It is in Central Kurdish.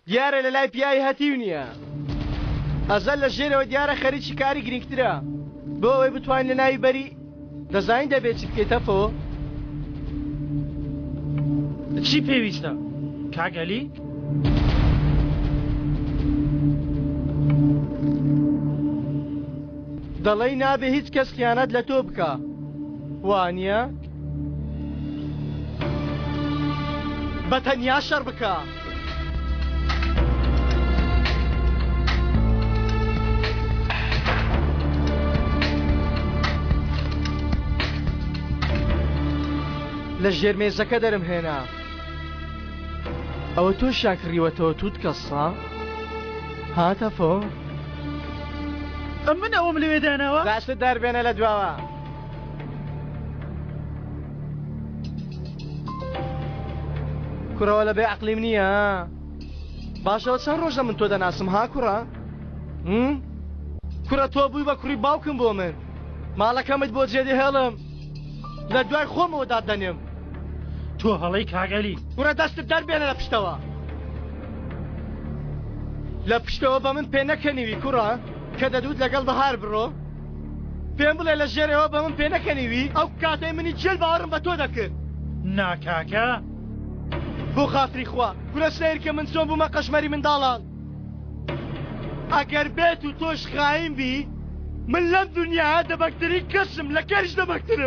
دیارە لە لای پیاوی هەتیو نییە ئەزەل لە ژێرەوە دیارە خەریکی کاری گرنگترە بۆ ئەوەی بتوانین لە ناوی بەری دەزانین دەبێت چی بکەیتە فۆ چی پێویستە کاگەلی؟ دەڵێی نابێ هیچ کەس خیانەت لە تۆ بکە وانییە؟ بەتەنیا شەڕ بکە لە ژێرمێزەکە دەرم هێنا ئەوە تۆ شاکڕیوەتەوە تووت کەسا هاتە فۆ من ئەوم لەوێ داناوە داشت دەربێنە لە دواوە کوڕەوە لە بێ عەقلیم نییە باشەوە چەند ڕۆژە من تۆ دەناسم ها کوڕە کوڕە تۆ بووی بە کوڕی باوکم بۆ من ماڵەکەمت بۆ جێدی هێڵم لە دوای خۆمەوە دادەنێم تۆ هەڵەی کاگەلی کوڕە دەستت دەربێنە لە پشتەوە لە پشتەوە بە من پێ نەکەنیوی کوڕە کە دەدوت لەگەڵ بەهار بڕۆ پێم بڵێ لە ژێرەوە بە من پێ نەکەنیوی ئەو کاتەی منی جێل باوەڕم بە تۆ دەکرد ناکاکە بۆ خاتری خوا گورە سیر کە من چۆن بوومە قەشمەری منداڵان ئەگەر بێت و تۆش خاین بی من لەم دنیا دەبەکتری کەسم لە کەرش دەبەکترم